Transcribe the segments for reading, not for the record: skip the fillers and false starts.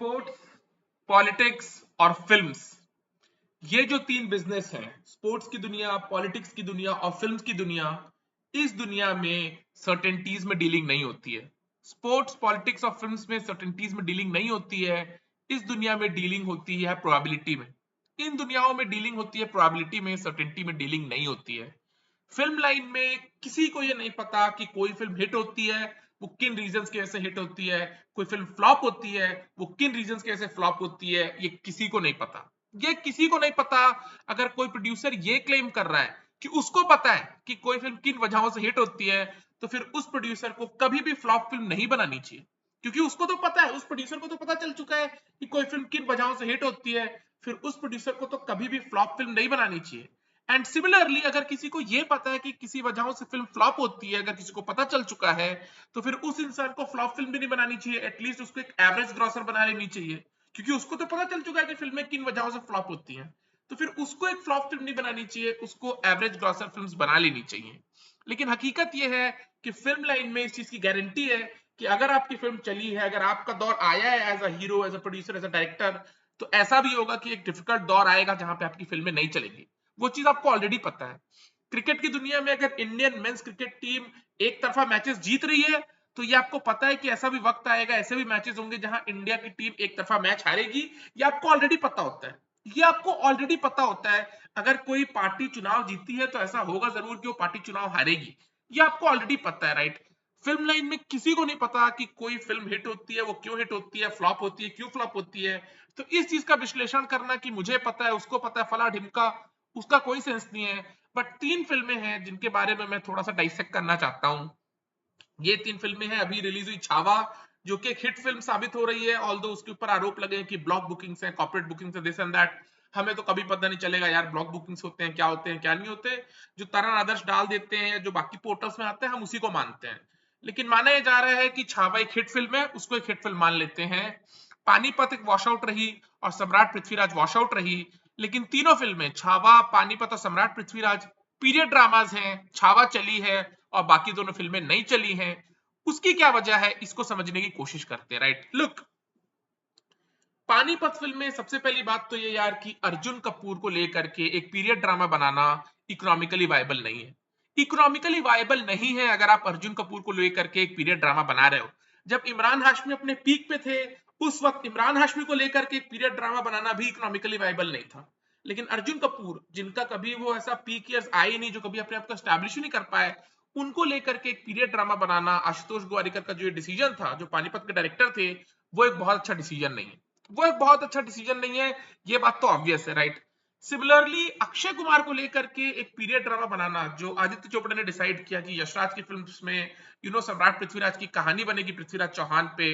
Sports, politics और films, ये जो तीन बिजनेस हैं, स्पोर्ट्स की दुनिया, पॉलिटिक्स की दुनिया और फिल्म्स की दुनिया, इस दुनिया में सर्टेनिटीज में डीलिंग नहीं होती है। स्पोर्ट्स, पॉलिटिक्स और फिल्म्स में सर्टेनिटीज में डीलिंग नहीं होती है। इस दुनिया में डीलिंग होती है प्रोबेबिलिटी में। इन दुनियाओं में डीलिंग होती है प्रोबेबिलिटी में, सर्टेनिटी में डीलिंग नहीं होती है। फिल्म लाइन में किसी को ये नहीं पता कि कोई फिल्म हिट होती है, वो किन रीजंस की वजह से हिट होती है, कोई फिल्म फ्लॉप होती है, वो किन रीजंस की वजह से फ्लॉप होती है, ये किसी को नहीं पता। ये किसी को नहीं पता। अगर कोई प्रोड्यूसर ये क्लेम कर रहा है कि उसको पता है कि कोई फिल्म किन वजहों से हिट होती है, तो फिर उस प्रोड्यूसर को कभी भी फ्लॉप फिल्म नहीं बनानी चाहिए, क्योंकि उसको तो पता है, उस प्रोड्यूसर को तो पता चल चुका है कि कोई फिल्म किन वजहों से हिट होती है। फिर उस प्रोड्यूसर को तो कभी भी फ्लॉप फिल्म नहीं बनानी चाहिए। एंड सिमिलरली अगर किसी को यह पता है कि किसी वजहों से फिल्म फ्लॉप होती है, अगर किसी को पता चल चुका है, तो फिर उस इंसान को फ्लॉप फिल्म भी नहीं बनानी चाहिए, एटलीस्ट उसको एक एवरेज ग्रॉसर बना लेनी चाहिए, क्योंकि उसको तो पता चल चुका है कि फिल्में किन वजहों से फ्लॉप होती हैं। तो फिर उसको एक फ्लॉप फिल्म नहीं बनानी चाहिए, उसको एवरेज ग्रॉसर फिल्म्स बना लेनी चाहिए। लेकिन हकीकत यह है कि फिल्म लाइन में इस चीज की गारंटी है कि अगर आपकी फिल्म चली है, अगर आपका दौर आया है as a hero, as a producer, as a director, तो ऐसा भी होगा कि एक डिफिकल्ट दौर आएगा जहां पे आपकी फिल्में नहीं चलेंगी। वो चीज आपको ऑलरेडी पता है। क्रिकेट की दुनिया में अगर इंडियन मेंस क्रिकेट टीम एक तरफा मैचेस जीत रही है, तो ये आपको पता है कि ऐसा भी वक्त आएगा, ऐसे भी मैचेस होंगे जहां इंडिया की टीम एक तरफा मैच हारेगी। ये आपको ऑलरेडी पता होता है। ये आपको ऑलरेडी पता होता है। अगर कोई पार्टी चुनाव जीती है तो ऐसा होगा जरूर कि वो पार्टी चुनाव हारेगी। ये आपको ऑलरेडी पता है, राइट? फिल्म लाइन में किसी को नहीं पता कि कोई फिल्म हिट होती है, वो क्यों हिट होती है, फ्लॉप होती है, क्यों फ्लॉप होती है। तो इस चीज का विश्लेषण करना कि मुझे पता है, उसको पता है, फला ढिमका, उसका कोई सेंस नहीं है। बट तीन फिल्में हैं जिनके बारे में मैं थोड़ा सा डाइसेक्ट करना चाहता हूं। ये तीन फिल्में हैं, अभी रिलीज हुई छावा, जो कि एक हिट फिल्म साबित हो रही है, ऑल्दो उसके ऊपर आरोप लगे हैं कि ब्लॉक बुकिंग्स हैं, कॉर्पोरेट बुकिंग्स है, दिस एंड दैट। हमें तो कभी पता नहीं चलेगा यार ब्लॉक बुकिंग्स होते हैं, क्या नहीं होते। जो तरन आदर्श डाल देते हैं, जो बाकी पोर्टल्स में आते हैं, हम उसी को मानते हैं। लेकिन माना यह जा रहा है कि छावा एक हिट फिल्म है, उसको एक हिट फिल्म मान लेते हैं। पानीपत एक वॉश आउट रही और सम्राट पृथ्वीराज वॉश आउट रही। लेकिन तीनों फिल्में, छावा, पानीपत और सम्राट पृथ्वीराज, पीरियड ड्रामाज हैं। छावा चली है और बाकी दोनों फिल्में नहीं चली हैं। उसकी क्या वजह है, इसको समझने की कोशिश करते हैं, राइट? लुक, पानीपत फिल्म में सबसे पहली बात तो ये यार कि अर्जुन कपूर को लेकर के एक पीरियड ड्रामा बनाना इकोनॉमिकली वायबल नहीं है। इकोनॉमिकली वायबल नहीं है अगर आप अर्जुन कपूर को लेकर के एक पीरियड ड्रामा बना रहे हो। जब इमरान हाशमी अपने पीक पे थे, उस वक्त इमरान हाशमी को लेकर के एक पीरियड ड्रामा बनाना भी इकोनॉमिकली वायबल नहीं था। लेकिन अर्जुन कपूर, जिनका कभी वो ऐसा पीक ईयर्स आए नहीं, जो कभी अपने आप को एस्टैब्लिश नहीं कर पाए, उनको लेकर के एक पीरियड ड्रामा बनाना, आशुतोष गोवारिकर का जो डिसीजन था, जो पानीपत के डायरेक्टर थे, वो एक बहुत अच्छा डिसीजन नहीं है। वो एक बहुत अच्छा डिसीजन नहीं है। ये बात तो ऑब्वियस है, राइट? सिमिलरली अक्षय कुमार को लेकर के एक पीरियड ड्रामा बनाना, जो आदित्य चोपड़ा ने डिसाइड किया कि यशराज की फिल्म्स में सम्राट पृथ्वीराज की कहानी बनेगी पृथ्वीराज चौहान पे,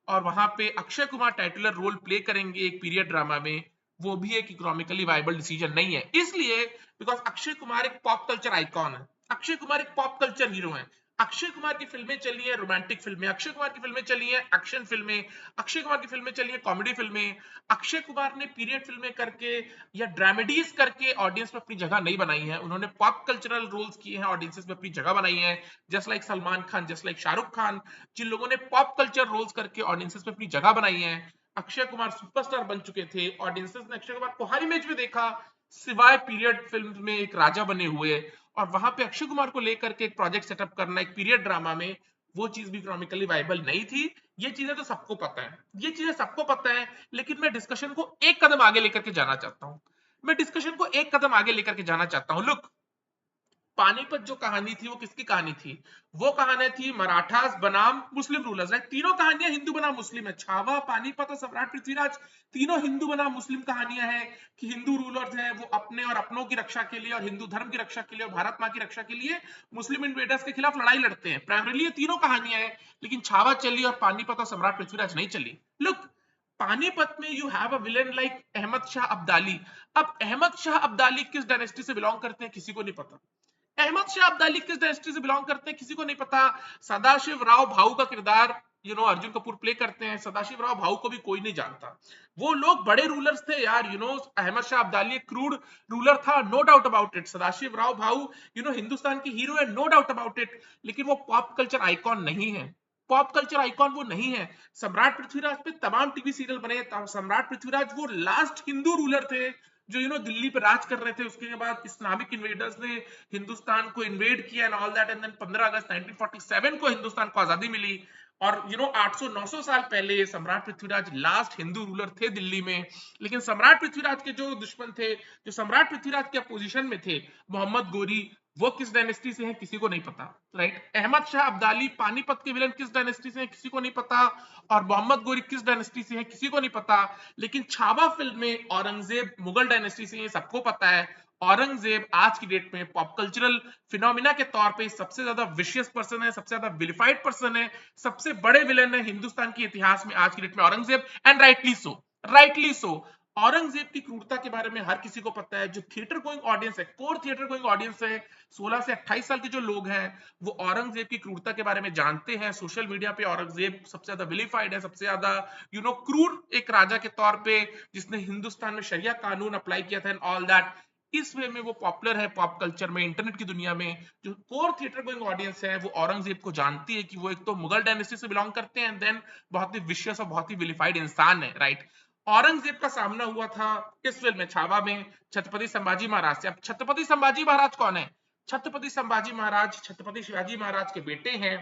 और वहां पे Akshay Kumar titular role play करेंगे एक पीरियड ड्रामा में, वो भी एक इकोनॉमिकली वायबल डिसीजन नहीं है। इसलिए बिकॉज अक्षय कुमार एक पॉप कल्चर आइकॉन है, अक्षय कुमार एक पॉप कल्चर हीरो है। अक्षय कुमार की फिल्में चली है रोमांटिक फिल्में, अक्षय कुमार की फिल्में चली है एक्शन फिल्में, अक्षय कुमार की फिल्में चली है कॉमेडी फिल्में। अक्षय कुमार ने पीरियड फिल्में करके या ड्रामेडीज करके ऑडियंस में अपनी जगह नहीं बनाई है, उन्होंने पॉप कल्चरल रोल्स किए हैं, ऑडियंसेस में अपनी जगह बनाई है। Just like Salman Khan, just like Shahrukh Khan, जिन लोगों ने पॉप कल्चर रोल्स करके ऑडियंसेस में अपनी जगह बनाई है। अक्षय कुमार सुपरस्टार बन चुके थे, ऑडियंसेस ने अक्षय कुमार को हर इमेज में देखा सिवाय पीरियड फिल्म में एक राजा बने हुए। और वहां पे अक्षय कुमार को लेकर के एक प्रोजेक्ट सेटअप करना एक पीरियड ड्रामा में, वो चीज भी इकोनॉमिकली वायबल नहीं थी। ये चीजें तो सबको पता है, ये चीजें सबको पता है। लेकिन मैं डिस्कशन को एक कदम आगे लेकर के जाना चाहता हूं, मैं डिस्कशन को एक कदम आगे लेकर के जाना चाहता हूं। लुक, पानीपत जो कहानी थी वो किसकी कहानी थी? वो कहानी थी मराठास बनाम मुस्लिम रूलर्स, राइट? तीनों कहानियां हिंदू बनाम मुस्लिम है, छावा, पानीपत और सम्राट पृथ्वीराज, तीनों हिंदू बनाम मुस्लिम कहानियां हैं कि हिंदू रूलर्स हैं, वो अपने और अपनों की रक्षा के लिए और हिंदू धर्म की रक्षा के लिए और भारत माँ की रक्षा के लिए मुस्लिम इन्वेडर्स के खिलाफ लड़ाई लड़ते हैं। प्राइमरीली ये तीनों कहानियां हैं। लेकिन छावा चली और पानीपत और सम्राट पृथ्वीराज नहीं चली। लुक, पानीपत में you have a villain like Ahmad Shah Abdali. अब अहमद शाह अब्दाली किस डायनेस्टी से बिलोंग करते हैं किसी को नहीं पता। अहमद शाह अब्दाली किस डायनेस्टी से बिलोंग करते हैं किसी को नहीं पता। सदाशिव राव भाऊ का किरदार अर्जुन कपूर प्ले करते हैं। सदाशिव राव भाऊ को भी कोई नहीं जानता। वो लोग बड़े रूलर्स थे यार। अहमद शाह अब्दाली एक क्रूड रूलर था, no doubt about it. Sadashiv Rao Bhau Hindustan की हीरो है, नो डाउट अबाउट इट। लेकिन वो पॉप कल्चर आइकॉन नहीं है। पॉप कल्चर आइकॉन वो नहीं है। सम्राट पृथ्वीराज पे तमाम टीवी सीरियल बने। सम्राट पृथ्वीराज वो लास्ट हिंदू रूलर थे जो दिल्ली पे राज कर रहे थे। उसके बाद इस्लामिक इन्वेडर्स ने हिंदुस्तान को इन्वेड किया and all that, and then 15 अगस्त 1947 को हिंदुस्तान को आजादी मिली। और 800-900 साल पहले सम्राट पृथ्वीराज लास्ट हिंदू रूलर थे दिल्ली में। लेकिन सम्राट पृथ्वीराज के जो दुश्मन थे, जो सम्राट पृथ्वीराज के अपोजिशन में थे, मोहम्मद गोरी, वो किस डायनेस्टी से हैं किसी को नहीं पता, राइट। अहमद शाह अब्दाली पानीपत के विलन किस डायनेस्टी से हैं किसी को नहीं पता, और मोहम्मद गोरी किस डायनेस्टी से हैं किसी को नहीं पता। लेकिन छावा फिल्म में औरंगजेब मुगल डायनेस्टी से हैं, सबको पता है। औरंगजेब आज की डेट में पॉप कल्चरल फिनोमिना के तौर पे सबसे ज्यादा विशियस पर्सन है, सबसे ज्यादा विलिफाइड पर्सन है, सबसे बड़े विलन है हिंदुस्तान के इतिहास में आज की डेट में Aurangzeb, and rightly so, rightly so. Aurangzeb की क्रूरता के बारे में हर किसी को पता है। जो थिएटर गोइंग ऑडियंस है, कोर थिएटर गोइंग ऑडियंस है, 16 से 28 साल के जो लोग हैं, वो औरंगजेब की क्रूरता के बारे में जानते हैं। सोशल मीडिया पे औरंगजेब सबसे ज्यादा विलिफाइड है, सबसे ज्यादा क्रूर एक राजा के तौर पे, जिसने हिंदुस्तान में शरिया कानून अप्लाई किया था एंड ऑल दैट। इस वे में वो पॉपुलर है पॉप कल्चर में, इंटरनेट की दुनिया में। जो कोर थिएटर गोइंग ऑडियंस है वो औरंगजेब को जानती है कि वो एक तो मुगल डायनेस्टी से बिलोंग करते हैं, एंड देन बहुत ही विशियस और बहुत ही विलिफाइड इंसान है, राइट। औरंगजेब का सामना हुआ था इस फिल्म में, छावा में, छत्रपति संभाजी महाराज से। अब छत्रपति संभाजी महाराज कौन है? छत्रपति संभाजी महाराज छत्रपति शिवाजी महाराज के बेटे हैं।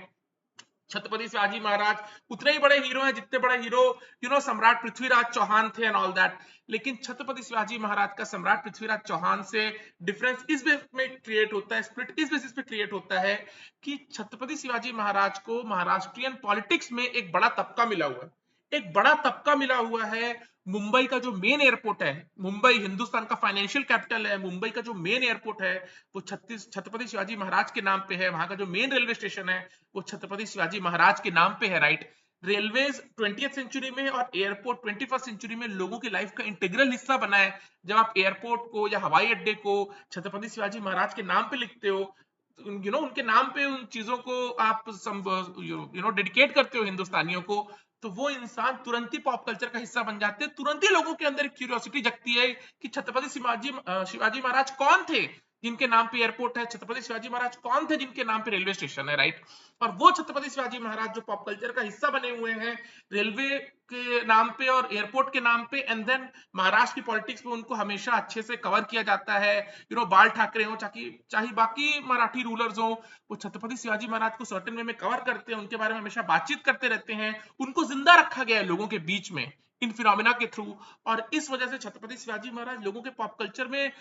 छत्रपति शिवाजी महाराज उतने ही बड़े हीरो हैं जितने बड़े हीरो सम्राट पृथ्वीराज चौहान थे एंड ऑल दैट। लेकिन छत्रपति शिवाजी महाराज का सम्राट पृथ्वीराज चौहान से डिफरेंस इस बेस में क्रिएट होता है, स्प्लिट इस बेसिस पे क्रिएट होता है कि छत्रपति शिवाजी महाराज को महाराष्ट्रियन पॉलिटिक्स में एक बड़ा तबका मिला हुआ है, एक बड़ा तबका मिला हुआ है। मुंबई का जो मेन एयरपोर्ट है, मुंबई हिंदुस्तान का फाइनेंशियल कैपिटल है, मुंबई का जो मेन एयरपोर्ट है वो छत्रपति शिवाजी महाराज के नाम पे है। वहां का जो मेन रेलवे स्टेशन है वो छत्रपति शिवाजी महाराज के नाम पे है, राइट। रेलवेज 20th सेंचुरी में और एयरपोर्ट 21st सेंचुरी में लोगों की लाइफ का इंटीग्रल हिस्सा बना है। जब आप एयरपोर्ट को या हवाई अड्डे को छत्रपति शिवाजी महाराज के नाम पे लिखते हो, उनके नाम पे उन चीजों को आप डेडिकेट करते हो हिंदुस्तानियों को, तो वो इंसान तुरंत ही पॉप कल्चर का हिस्सा बन जाते हैं। तुरंत ही लोगों के अंदर क्यूरियोसिटी जगती है कि छत्रपति शिवाजी महाराज कौन थे जिनके नाम पे एयरपोर्ट है, छत्रपति शिवाजी महाराज कौन थे जिनके नाम पे रेलवे स्टेशन है, राइट। और वो छत्रपति शिवाजी महाराज जो पॉप कल्चर का हिस्सा बने हुए हैं रेलवे के नाम पे और एयरपोर्ट के नाम पे, एंड देन महाराष्ट्र की पॉलिटिक्स में उनको हमेशा अच्छे से कवर किया जाता है। बाल ठाकरे हो, चाहे बाकी मराठी रूलर्स हो, वो छत्रपति शिवाजी महाराज को सर्टेन वे में कवर करते हैं, उनके बारे में हमेशा बातचीत करते रहते हैं। उनको जिंदा रखा गया है लोगों के बीच में इन फिनोमिना के थ्रू, और इस वजह से छत्रपति शिवाजी महाराज लोगों के पॉप कल्चर में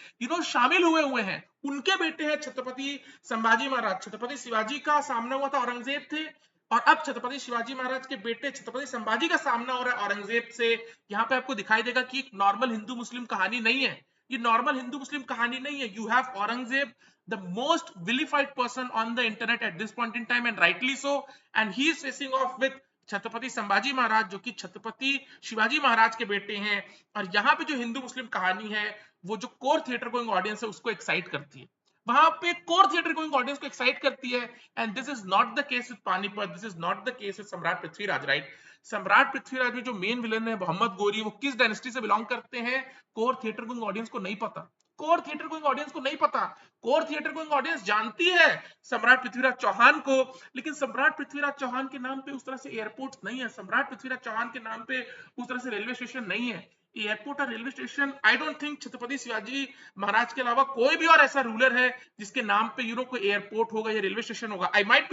शामिल हुए हैं। उनके बेटे हैं छत्रपति संभाजी महाराज। छत्रपति शिवाजी का सामना हुआ था औरंगजेब थे, और अब छत्रपति शिवाजी महाराज के बेटे छत्रपति संभाजी का सामना हो रहा है औरंगजेब से। यहाँ पे आपको दिखाई देगा कि एक नॉर्मल हिंदू मुस्लिम कहानी नहीं है, ये नॉर्मल हिंदू मुस्लिम कहानी नहीं है। You have Aurangzeb, the most vilified person on the internet at this point in time, and rightly so, and he is facing off with Chhatrapati Sambhaji Maharaj जो कि छत्रपति शिवाजी महाराज के बेटे हैं। और यहाँ पे जो हिंदू मुस्लिम कहानी है वो जो कोर थिएटर गोइंग ऑडियंस है उसको एक्साइट करती है, वहां पे कोर थिएटर गोइंग ऑडियंस को एक्साइट करती है। And this is not the case with Panipat, this is not the case with सम्राट पृथ्वीराज, राइट। सम्राट पृथ्वीराज में जो मेन विलन है मोहम्मद गोरी, वो किस डायनेस्टी से बिलोंग करते हैं कोर थिएटर गोइंग ऑडियंस को नहीं पता। कोर थिएटर गोइंग ऑडियंस को नहीं पता। कोर थिएटर गोइंग ऑडियंस जानती है सम्राट पृथ्वीराज चौहान को, लेकिन सम्राट पृथ्वीराज चौहान के नाम पे उस तरह से एयरपोर्ट नहीं है, सम्राट पृथ्वीराज चौहान के नाम पे उस तरह से रेलवे स्टेशन नहीं है। एयरपोर्ट और railway station, I don't think Chhatrapati Shivaji Maharaj के अलावा कोई भी और ऐसा रूलर है जिसके नाम पे कोई एयरपोर्ट होगा या रेलवे स्टेशन होगा। आई माइट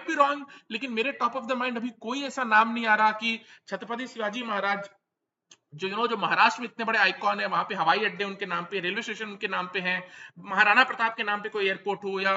बी रॉन्ग, लेकिन मेरे टॉप ऑफ द माइंड अभी कोई ऐसा नाम नहीं आ रहा कि छत्रपति शिवाजी महाराज जो महाराष्ट्र में इतने बड़े आइकॉन है, वहां पे हवाई अड्डे उनके नाम पे, रेलवे स्टेशन उनके नाम पे हैं, महाराणा प्रताप के नाम पे कोई एयरपोर्ट हो, या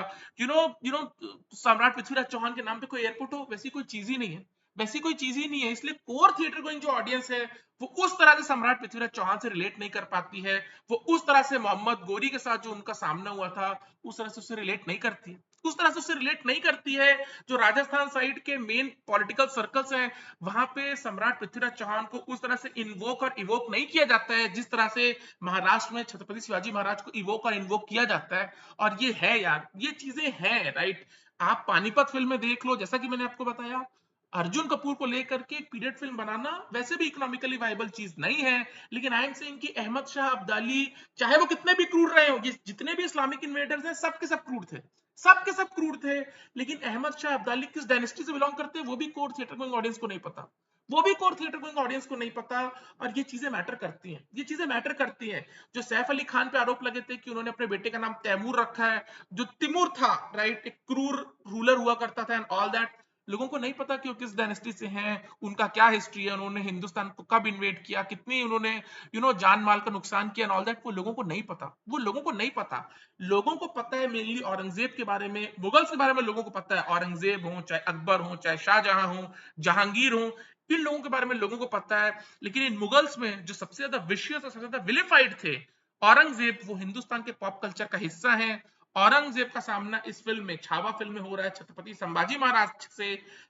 सम्राट पृथ्वीराज चौहान के नाम पे कोई एयरपोर्ट हो, वैसी कोई चीज ही नहीं है, वैसी कोई चीज ही नहीं है। इसलिए कोर थिएटर गोइंग जो ऑडियंस है वो उस तरह से सम्राट पृथ्वीराज चौहान से रिलेट नहीं कर पाती है, वो उस तरह से मोहम्मद गोरी के साथ जो उनका सामना हुआ था उस तरह से उससे रिलेट नहीं करती है, उस तरह से उससे रिलेट नहीं करती है। जो राजस्थान साइड के मेन पॉलिटिकल सर्कल्स हैं वहां पे सम्राट पृथ्वीराज चौहान को उस तरह से इन्वोक और इवोक नहीं किया जाता है जिस तरह से महाराष्ट्र में छत्रपति शिवाजी महाराज को इवोक और इन्वोक किया जाता है। और ये है यार, ये चीजें हैं, राइट। आप पानीपत फिल्म में देख लो, जैसा कि मैंने आपको बताया, अर्जुन कपूर को लेकर के एक पीरियड फिल्म बनाना वैसे भी इकोनॉमिकली वायबल चीज नहीं है, लेकिन आई एम सेइंग कि अहमद शाह अब्दाली चाहे वो कितने भी क्रूर रहे हो, जितने भी इस्लामिक इन्वेडर्स हैं सब के सब क्रूर थे, सब के सब क्रूर थे। लेकिन अहमद शाह अब्दाली किस डायनेस्टी से बिलोंग करते हैं वो भी कोर थिएटर गोइंग ऑडियंस को नहीं पता, वो भी कोर थिएटर गोइंग ऑडियंस को नहीं पता। और ये चीजें मैटर करती हैं, ये चीजें मैटर करती हैं। जो सैफ अली खान पे आरोप लगे थे कि उन्होंने अपने बेटे का नाम तैमूर रखा है, जो तिमूर था, राइट, एक क्रूर रूलर हुआ करता था एंड ऑल दैट, लोगों को नहीं पता कि वो किस डायनेस्टी से हैं, उनका क्या हिस्ट्री है, उन्होंने हिंदुस्तान को कब इन्वेड किया, कितनी उन्होंने जान माल का नुकसान किया एंड ऑल दैट, वो लोगों को नहीं पता, वो लोगों को नहीं पता। लोगों को पता है मेनली औरंगजेब के बारे में, मुगल्स के बारे में लोगों को पता है, औरंगजेब हो, चाहे अकबर हो, चाहे शाहजहां हो, जहांगीर हो, इन लोगों के बारे में लोगों को पता है। लेकिन इन मुगल्स में जो सबसे ज्यादा विशियस और सबसे ज्यादा विलिफाइड थे, औरंगजेब, वो हिंदुस्तान के पॉप कल्चर का हिस्सा है। औरंगजेब का सामना इस फिल्म में, छावा फिल्म में हो रहा है छत्रपति संभाजी महाराज से।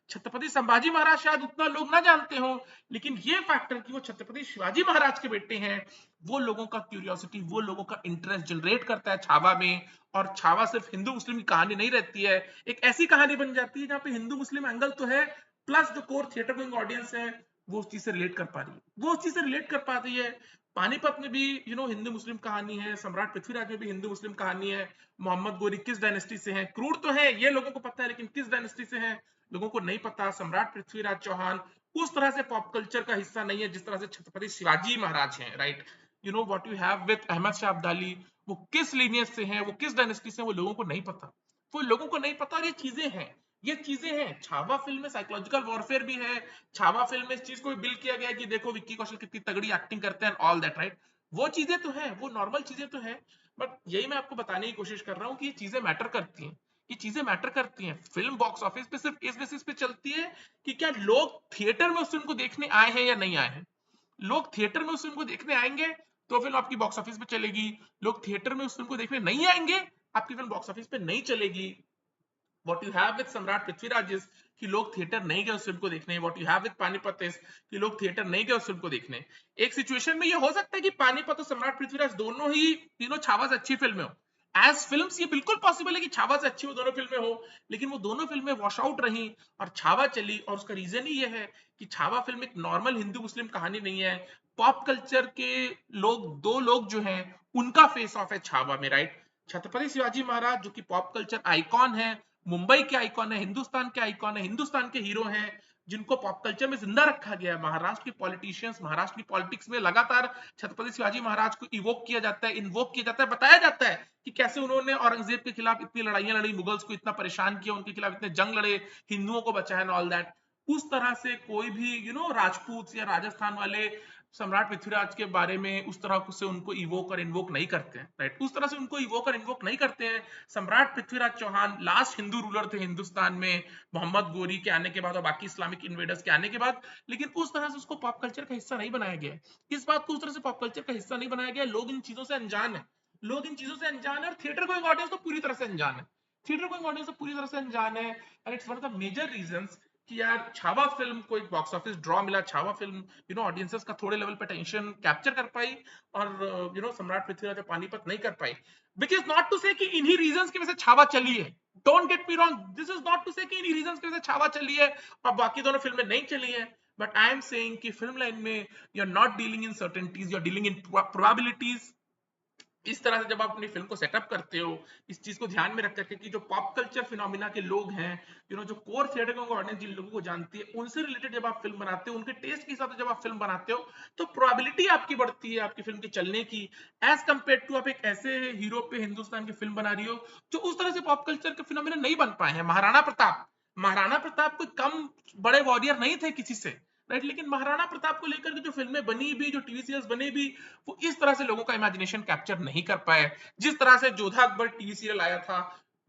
छत्रपति संभाजी महाराज शायद उतना लोग ना जानते हो, लेकिन ये फैक्टर कि वो छत्रपति शिवाजी महाराज के बेटे हैं, वो लोगों का क्यूरियोसिटी, वो लोगों का इंटरेस्ट जनरेट करता है छावा में। और छावा सिर्फ हिंदू मुस्लिम की कहानी नहीं रहती है, एक ऐसी कहानी बन जाती है जहां पे हिंदू मुस्लिम एंगल तो है, प्लस जो कोर थिएटर गोइंग ऑडियंस है वो उस चीज से रिलेट कर पा रही है, वो उस चीज से रिलेट कर पाती है। पानीपत में भी हिंदू मुस्लिम कहानी है, सम्राट पृथ्वीराज में भी हिंदू मुस्लिम कहानी है, मोहम्मद गोरी किस डायनेस्टी से हैं, क्रूर तो है ये लोगों को पता है, लेकिन किस डायनेस्टी से हैं लोगों को नहीं पता। सम्राट पृथ्वीराज चौहान उस तरह से पॉप कल्चर का हिस्सा नहीं है जिस तरह से छत्रपति शिवाजी महाराज हैं, right. What you have with Ahmad Shah Abdali, वो किस लीनियज से हैं, वो किस डायनेस्टी से हैं, वो लोगों को नहीं पता, वो लोगों को नहीं पता। और ये चीजें हैं, ये चीजें हैं। छावा फिल्म में साइकोलॉजिकल वॉरफेयर भी है, छावा फिल्म में इस चीज को भी बिल्ड किया गया है कि देखो विक्की कौशल कितनी तगड़ी एक्टिंग करते हैं, ऑल दैट, राइट। वो चीजें तो है, वो नॉर्मल चीजें तो है, बट यही मैं आपको बताने की कोशिश कर रहा हूँ कि ये चीजें मैटर करती हैं, ये चीजें मैटर करती हैं। फिल्म बॉक्स ऑफिस पे सिर्फ इस बेसिस पे चलती है कि क्या लोग थिएटर में उस फिल्म को देखने आए हैं या नहीं आए हैं। लोग थिएटर में उस फिल्म को देखने आएंगे तो फिल्म आपकी बॉक्स ऑफिस पे चलेगी, लोग थिएटर में उस फिल्म को देखने नहीं आएंगे, आपकी फिल्म बॉक्स ऑफिस पे नहीं चलेगी। व्हाट यू हैव विद सम्राट पृथ्वीराज इज कि लोग थिएटर नहीं गए उस फिल्म को देखने। What you have with Panipat is कि लोग थिएटर नहीं गए उस फिल्म को देखने। एक सिचुएशन में ये हो सकता है कि पानीपत और सम्राट पृथ्वीराज दोनों ही छावा से अच्छी फिल्में हो, एज फिल्म्स ये बिल्कुल पॉसिबल है कि छावा से अच्छी वो दोनों फिल्में हो, लेकिन वो दोनों फिल्में वॉश आउट रही और छावा चली। और उसका रीजन ही ये है कि छावा फिल्म एक नॉर्मल हिंदू मुस्लिम कहानी नहीं है, पॉप कल्चर के लोग, दो लोग जो हैं उनका फेस ऑफ है छावा में, राइट। छत्रपति शिवाजी महाराज जो कि पॉप कल्चर आइकॉन है, मुंबई के आइकॉन है, हिंदुस्तान के आइकॉन है, हिंदुस्तान के हीरो हैं, जिनको पॉप कल्चर में जिंदा रखा गया है। महाराष्ट्र के पॉलिटिशियंस, महाराष्ट्र की पॉलिटिक्स में लगातार छत्रपति शिवाजी महाराज को इवोक किया जाता है, इन्वोक किया जाता है, बताया जाता है कि कैसे उन्होंने औरंगजेब के खिलाफ इतनी लड़ाइयां लड़ी, मुगल्स को इतना परेशान किया, उनके खिलाफ इतने जंग लड़े, हिंदुओं को बचाया एंड ऑल दैट। उस तरह से कोई भी राजपूत या राजस्थान वाले सम्राट पृथ्वीराज के बारे में उस तरह से उनको इवोक और इन्वोक नहीं करते हैं, राइट। उस तरह से उनको इवोक और इन्वोक नहीं करते हैं। सम्राट पृथ्वीराज चौहान लास्ट हिंदू रूलर थे हिंदुस्तान में, मोहम्मद गोरी के आने के बाद और बाकी इस्लामिक इन्वेडर्स के आने के बाद, लेकिन उस तरह से उसको पॉप कल्चर का हिस्सा नहीं बनाया गया। इस बात को उस तरह से पॉप कल्चर का हिस्सा नहीं बनाया गया, लोग इन चीजों से अनजान है, लोग इन चीजों से अनजान है, और थिएटर गोइंग ऑडियंस तो पूरी तरह से अनजान है, थिएटर गोइंग ऑडियंस तो पूरी तरह से अनजान है। And it's one of the major reasons कि यार छावा फिल्म को एक बॉक्स ऑफिस ड्रॉ मिला, छावा फिल्म ऑडियंसेस का थोड़े लेवल पे टेंशन कैप्चर कर पाई, और सम्राट पृथ्वीराज पानीपत नहीं कर पाई। Which is not to say कि इन्हीं रीजंस की वजह से छावा चली है, don't get me wrong, this is not to say कि इन्हीं रीजंस की वजह से छावा चली है और बाकी दोनों फिल्में नहीं चली है। बट आई एम सेइंग कि फिल्म लाइन में you are not dealing in certainties, you are dealing in probabilities. इस तरह से जब आप अपनी फिल्म को सेटअप करते हो, इस चीज को ध्यान में रख करके कि जो पॉप कल्चर फिनोमिना के लोग हैं, जो कोर थिएटर का ऑडियंस जिन लोगों को जानती है, उनसे रिलेटेड जब आप फिल्म बनाते हो, उनके टेस्ट के हिसाब से जब आप फिल्म बनाते हो, तो प्रोबेबिलिटी आपकी बढ़ती है आपकी फिल्म के चलने की, एज कंपेयर टू आप एक ऐसे हीरो पे हिंदुस्तान की फिल्म बना रही हो जो उस तरह से पॉप कल्चर के फिनोमिना नहीं बन पाए हैं। महाराणा प्रताप, महाराणा प्रताप कोई कम बड़े वॉरियर नहीं थे किसी से, राइट। लेकिन महाराणा प्रताप को लेकर के जो फिल्में बनी भी, जो टीवी सीरियल्स बने भी, वो इस तरह से लोगों का इमेजिनेशन कैप्चर नहीं कर पाए जिस तरह से जोधा अकबर टीवी सीरियल आया था,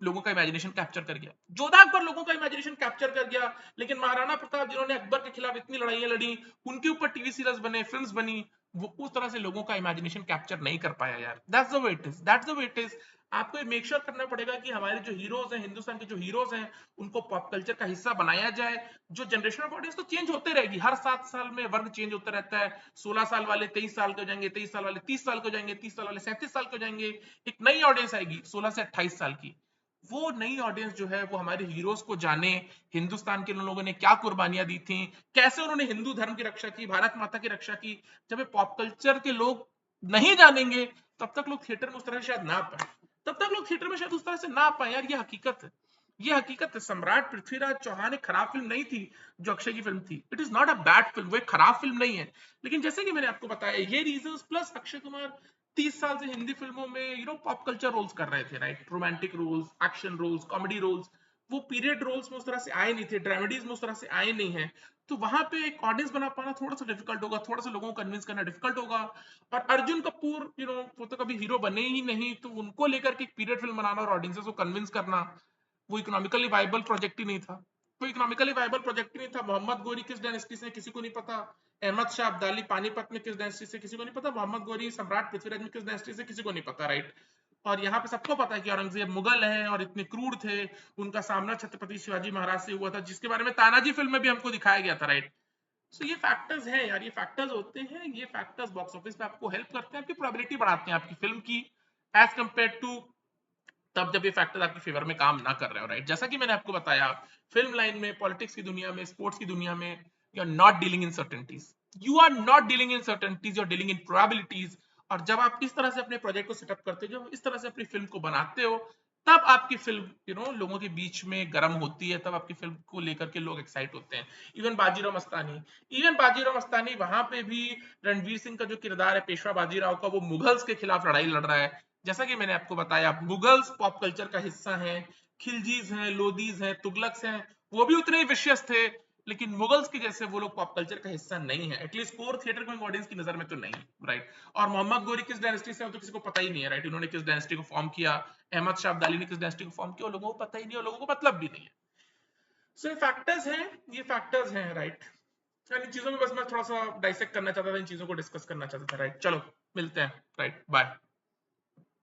लोगों का इमेजिनेशन कैप्चर कर गया। जोधा अकबर लोगों का इमेजिनेशन कैप्चर कर गया, लेकिन महाराणा प्रताप जिन्होंने अकबर के खिलाफ इतनी लड़ाइयां लड़ी, उनके ऊपर टीवी सीरियल्स बने, फिल्म्स बनी, वो उस तरह से लोगों का इमेजिनेशन कैप्चर नहीं कर पाया यार। That's the way it is, that's the way it is. आपको मेक श्योर करना पड़ेगा कि हमारे जो हीरोज हैं, हिंदुस्तान के जो हीरोज हैं, उनको पॉप कल्चर का हिस्सा बनाया जाए। जो जनरेशन ऑफ ऑडियंस तो चेंज होते रहेगी, हर 7 साल में वर्ग चेंज होता रहता है। 16 साल वाले 23 साल के हो जाएंगे, 23 साल वाले 30 साल के हो जाएंगे, 30 साल वाले 37 साल के हो जाएंगे। एक नई ऑडियंस आएगी 16 से 28 साल की। वो नई ऑडियंस जो है वो हमारे हीरोज को जाने, हिंदुस्तान के लोगों ने क्या कुर्बानियां दी थी, कैसे उन्होंने हिंदू धर्म की रक्षा की, भारत माता की रक्षा की। जब पॉप कल्चर के लोग नहीं जानेंगे तब तक लोग थिएटर में उस तरह से शायद ना पाए, तब तक लोग थिएटर में शायद उस तरह से ना आ पाए। यार ये हकीकत है, ये हकीकत है। सम्राट पृथ्वीराज चौहान एक खराब फिल्म नहीं थी जो अक्षय की फिल्म थी। It is not a bad film, वो एक खराब फिल्म नहीं है। लेकिन जैसे कि मैंने आपको बताया ये रीजंस प्लस अक्षय कुमार 30 साल से हिंदी फिल्मों में पॉप कल्चर रोल्स कर रहे थे, right, romantic roles, action roles, comedy roles. वो पीरियड रोल्स में उस तरह से आए नहीं थे, ड्रामेडीज में उस तरह से आए नहीं है। तो वहां पे एक ऑडियंस बना पाना थोड़ा सा डिफिकल्ट होगा, थोड़ा सा लोगों को कन्विंस करना डिफिकल्ट होगा। और अर्जुन कपूर वो तो कभी हीरो बने ही नहीं, तो उनको लेकर के एक पीरियड फिल्म बनाना और ऑडियंसेस को कन्विंस करना वो इकोनॉमिकली वायबल प्रोजेक्ट ही नहीं था। वो इकोनॉमिकली वायबल प्रोजेक्ट ही नहीं था। मोहम्मद गोरी किस डायनेस्टी से किसी को नहीं पता, अहमद शाह अब्दाली पानीपत में किस डायनेस्टी से किसी को नहीं पता, मोहम्मद गोरी सम्राट पृथ्वीराज में किस डायनेस्टी से किसी को नहीं पता, राइट। और यहाँ पे सबको पता है कि औरंगजेब मुगल है और इतने क्रूर थे, उनका सामना छत्रपति शिवाजी महाराज से हुआ था, जिसके बारे में तानाजी फिल्म में भी हमको दिखाया गया था, राइट। सो ये फैक्टर्स हैं यार, ये फैक्टर्स होते हैं, ये फैक्टर्स बॉक्स ऑफिस पे आपको हेल्प करते हैं, आपकी प्रोबेबिलिटी बढ़ाते हैं आपकी फिल्म की एज कंपेयर टू तब जब ये फैक्टर आपके फेवर में काम ना कर रहे हो, राइट। जैसा कि मैंने आपको बताया, फिल्म लाइन में, पॉलिटिक्स की दुनिया में, स्पोर्ट्स की दुनिया में, you are not dealing in certainties, you are not dealing in certainties, you are dealing in probabilities. और जब आप इस तरह से अपने प्रोजेक्ट को सेटअप करते हो, जब इस तरह से अपनी फिल्म को बनाते हो, तब आपकी फिल्म लोगों के बीच में गर्म होती है, तब आपकी फिल्म को लेकर के लोग एक्साइट होते हैं। इवन बाजीराव मस्तानी वहां पे भी रणवीर सिंह का जो किरदार है पेशवा बाजीराव का, वो मुगल्स के खिलाफ लड़ाई लड़ रहा है। जैसा कि मैंने आपको बताया, मुगल्स पॉप कल्चर का हिस्सा हैं, खिलजीज हैं, लोदीज हैं, तुगलक्स हैं, वो भी उतने ही विशियस थे, लेकिन मुगल्स के जैसे वो लोग पॉप कल्चर का हिस्सा नहीं है, at least core theatre going audience की नजर में तो नहीं, राइट। और मोहम्मद गोरी किस डायनेस्टी से है तो किसी को पता ही नहीं है, राइट। उन्होंने किस डायनेस्टी को फॉर्म किया, अहमद शाह अब्दाली ने किस डायनेस्टी को फॉर्म किया, लोगों को पता ही नहीं है, लोगों को मतलब भी नहीं है। सो ये फैक्टर्स हैं, ये फैक्टर्स हैं, राइट। इन चीजों में बस मैं थोड़ा सा डाइसेक्ट करना चाहता था, इन चीजों को डिस्कस करना चाहता था, राइट। चलो मिलते हैं, राइट, बाय।